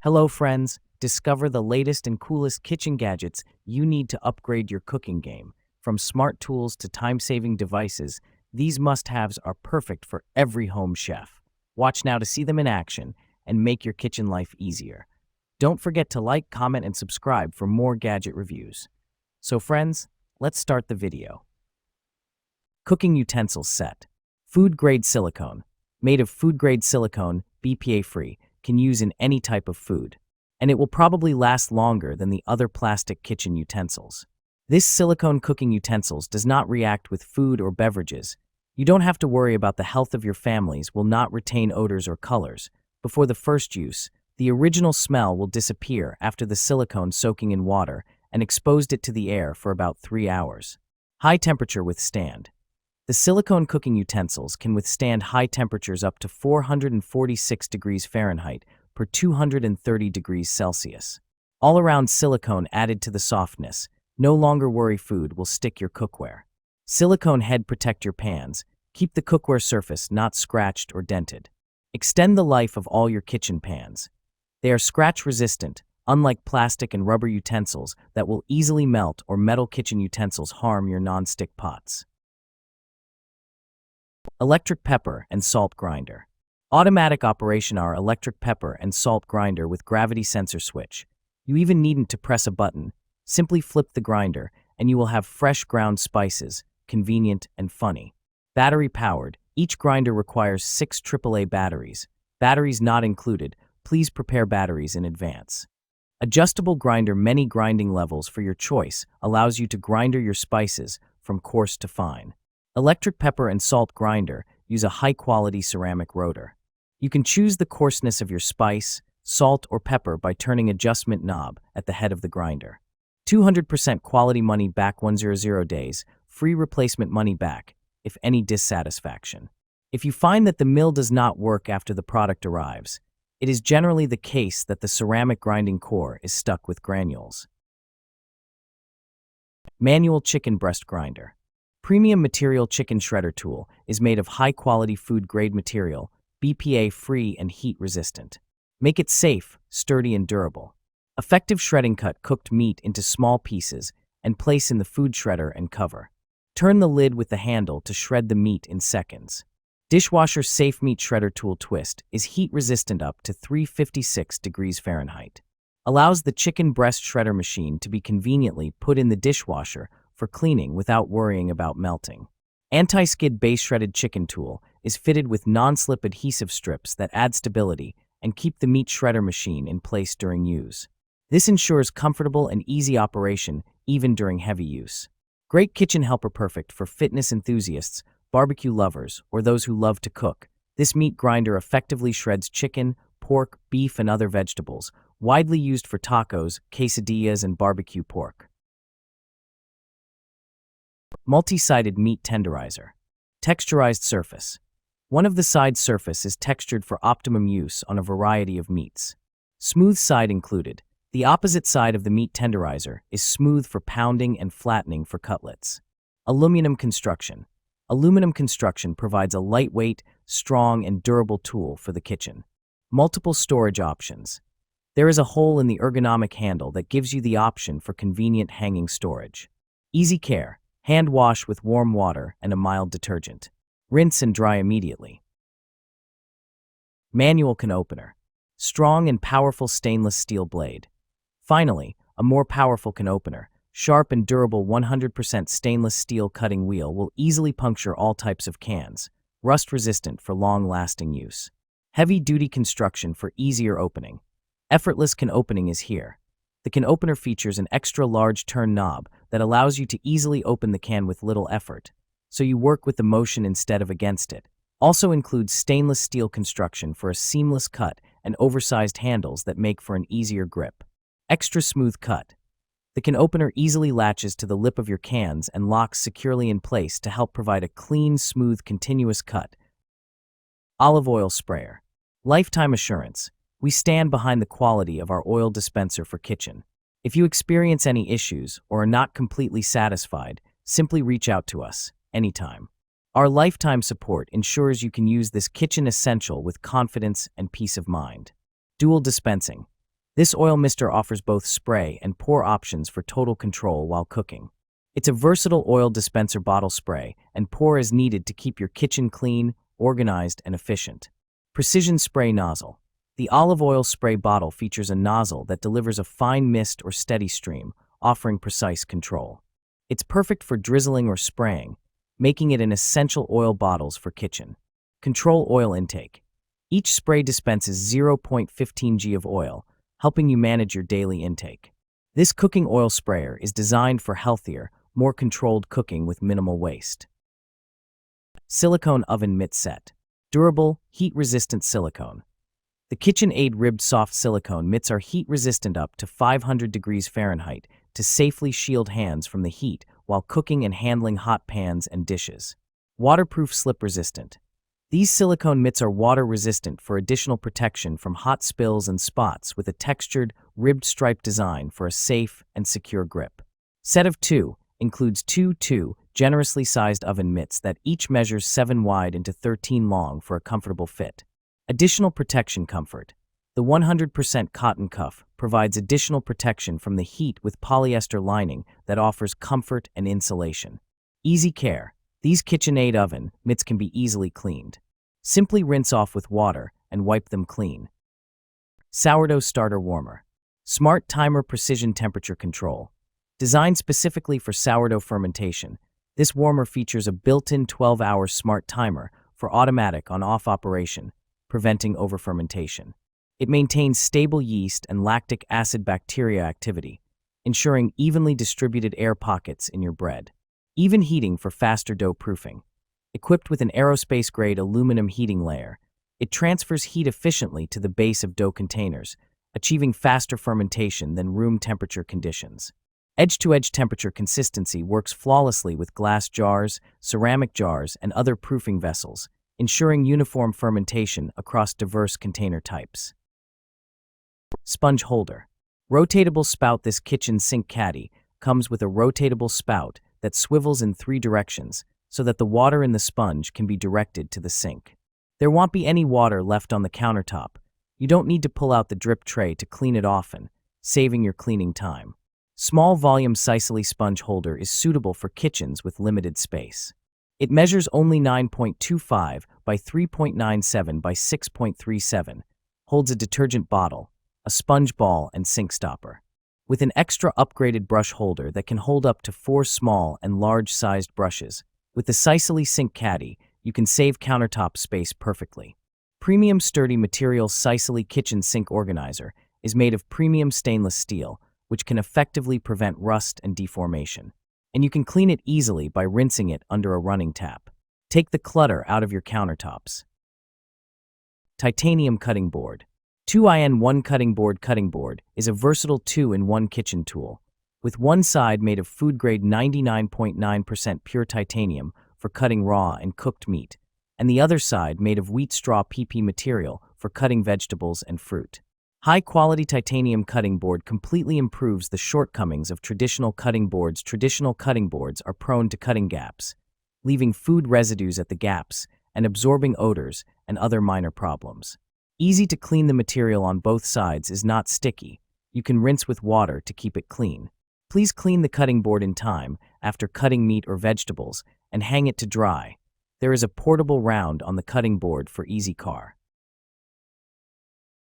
Hello friends, discover the latest and coolest kitchen gadgets you need to upgrade your cooking game. From smart tools to time-saving devices, these must-haves are perfect for every home chef. Watch now to see them in action and make your kitchen life easier. Don't forget to like, comment, and subscribe for more gadget reviews. So friends, let's start the video. Cooking Utensils Set. Food-grade silicone. Made of food-grade silicone, BPA-free, can use in any type of food, and it will probably last longer than the other plastic kitchen utensils. This silicone cooking utensils does not react with food or beverages. You don't have to worry about the health of your families will not retain odors or colors. Before the first use, the original smell will disappear after the silicone soaking in water and exposed it to the air for about 3 hours. High temperature withstand. The silicone cooking utensils can withstand high temperatures up to 446 degrees Fahrenheit per 230 degrees Celsius. All-around silicone added to the softness. No longer worry food will stick your cookware. Silicone head protect your pans. Keep the cookware surface not scratched or dented. Extend the life of all your kitchen pans. They are scratch-resistant, unlike plastic and rubber utensils that will easily melt, or metal kitchen utensils harm your non-stick pots. Electric pepper and salt grinder. Automatic operation. Our electric pepper and salt grinder with gravity sensor switch. You even needn't to press a button. Simply flip the grinder and you will have fresh ground spices, convenient and funny. Battery powered. Each grinder requires 6 AAA batteries. Batteries not included. Please prepare batteries in advance. Adjustable grinder. Many grinding levels for your choice allows you to grind your spices from coarse to fine. Electric pepper and salt grinder use a high-quality ceramic rotor. You can choose the coarseness of your spice, salt, or pepper by turning adjustment knob at the head of the grinder. 200% quality money back 100 days, free replacement money back, if any dissatisfaction. If you find that the mill does not work after the product arrives, it is generally the case that the ceramic grinding core is stuck with granules. Manual chicken breast grinder. Premium material chicken shredder tool is made of high-quality food-grade material, BPA-free and heat-resistant. Make it safe, sturdy, and durable. Effective shredding. Cut cooked meat into small pieces and place in the food shredder and cover. Turn the lid with the handle to shred the meat in seconds. Dishwasher safe meat shredder tool. Twist is heat-resistant up to 356 degrees Fahrenheit. Allows the chicken breast shredder machine to be conveniently put in the dishwasher for cleaning without worrying about melting. Anti-skid base shredded chicken tool is fitted with non-slip adhesive strips that add stability and keep the meat shredder machine in place during use. This ensures comfortable and easy operation even during heavy use. Great kitchen helper. Perfect for fitness enthusiasts, barbecue lovers, or those who love to cook. This meat grinder effectively shreds chicken, pork, beef, and other vegetables, widely used for tacos, quesadillas, and barbecue pork. Multi-sided meat tenderizer. Texturized surface. One of the side surface is textured for optimum use on a variety of meats. Smooth side included. The opposite side of the meat tenderizer is smooth for pounding and flattening for cutlets. Aluminum construction. Aluminum construction provides a lightweight, strong, and durable tool for the kitchen. Multiple storage options. There is a hole in the ergonomic handle that gives you the option for convenient hanging storage. Easy care. Hand wash with warm water and a mild detergent. Rinse and dry immediately. Manual can opener. Strong and powerful stainless steel blade. Finally, a more powerful can opener. Sharp and durable 100% stainless steel cutting wheel will easily puncture all types of cans. Rust-resistant for long-lasting use. Heavy-duty construction for easier opening. Effortless can opening is here. The can opener features an extra large turn knob that allows you to easily open the can with little effort, so you work with the motion instead of against it. Also includes stainless steel construction for a seamless cut and oversized handles that make for an easier grip. Extra smooth cut. The can opener easily latches to the lip of your cans and locks securely in place to help provide a clean, smooth, continuous cut. Olive oil sprayer. Lifetime assurance. We stand behind the quality of our oil dispenser for kitchen. If you experience any issues or are not completely satisfied, simply reach out to us anytime. Our lifetime support ensures you can use this kitchen essential with confidence and peace of mind. Dual dispensing. This oil mister offers both spray and pour options for total control while cooking. It's a versatile oil dispenser bottle spray and pour as needed to keep your kitchen clean, organized, and efficient. Precision spray nozzle. The olive oil spray bottle features a nozzle that delivers a fine mist or steady stream, offering precise control. It's perfect for drizzling or spraying, making it an essential oil bottles for kitchen. Control oil intake. Each spray dispenses 0.15 g of oil, helping you manage your daily intake. This cooking oil sprayer is designed for healthier, more controlled cooking with minimal waste. Silicone oven mitt set. Durable, heat-resistant silicone. The KitchenAid ribbed soft silicone mitts are heat-resistant up to 500 degrees Fahrenheit to safely shield hands from the heat while cooking and handling hot pans and dishes. Waterproof slip-resistant. These silicone mitts are water-resistant for additional protection from hot spills and spots with a textured, ribbed stripe design for a safe and secure grip. Set of 2 includes two generously sized oven mitts that each measures 7 wide into 13 long for a comfortable fit. Additional protection comfort. The 100% cotton cuff provides additional protection from the heat with polyester lining that offers comfort and insulation. Easy care. These KitchenAid oven mitts can be easily cleaned. Simply rinse off with water and wipe them clean. Sourdough starter warmer. Smart timer precision temperature control. Designed specifically for sourdough fermentation, this warmer features a built-in 12-hour smart timer for automatic on-off operation, preventing overfermentation. It maintains stable yeast and lactic acid bacteria activity, ensuring evenly distributed air pockets in your bread. Even heating for faster dough proofing. Equipped with an aerospace-grade aluminum heating layer, it transfers heat efficiently to the base of dough containers, achieving faster fermentation than room temperature conditions. Edge-to-edge temperature consistency works flawlessly with glass jars, ceramic jars, and other proofing vessels, ensuring uniform fermentation across diverse container types. Sponge holder. Rotatable spout. This kitchen sink caddy comes with a rotatable spout that swivels in 3 directions so that the water in the sponge can be directed to the sink. There won't be any water left on the countertop. You don't need to pull out the drip tray to clean it often, saving your cleaning time. Small volume Sicily sponge holder is suitable for kitchens with limited space. It measures only 9.25 by 3.97 by 6.37, holds a detergent bottle, a sponge ball, and sink stopper. With an extra upgraded brush holder that can hold up to 4 small and large-sized brushes, with the Sicily sink caddy, you can save countertop space perfectly. Premium sturdy material. Sicily kitchen sink organizer is made of premium stainless steel, which can effectively prevent rust and deformation. And you can clean it easily by rinsing it under a running tap. Take the clutter out of your countertops. Titanium cutting board. 2-in-1 cutting board is a versatile 2-in-1 kitchen tool, with one side made of food-grade 99.9% pure titanium for cutting raw and cooked meat, and the other side made of wheat straw PP material for cutting vegetables and fruit. High-quality titanium cutting board completely improves the shortcomings of traditional cutting boards. Traditional cutting boards are prone to cutting gaps, leaving food residues at the gaps and absorbing odors and other minor problems. Easy to clean. The material on both sides is not sticky. You can rinse with water to keep it clean. Please clean the cutting board in time after cutting meat or vegetables and hang it to dry. There is a portable round on the cutting board for easy care.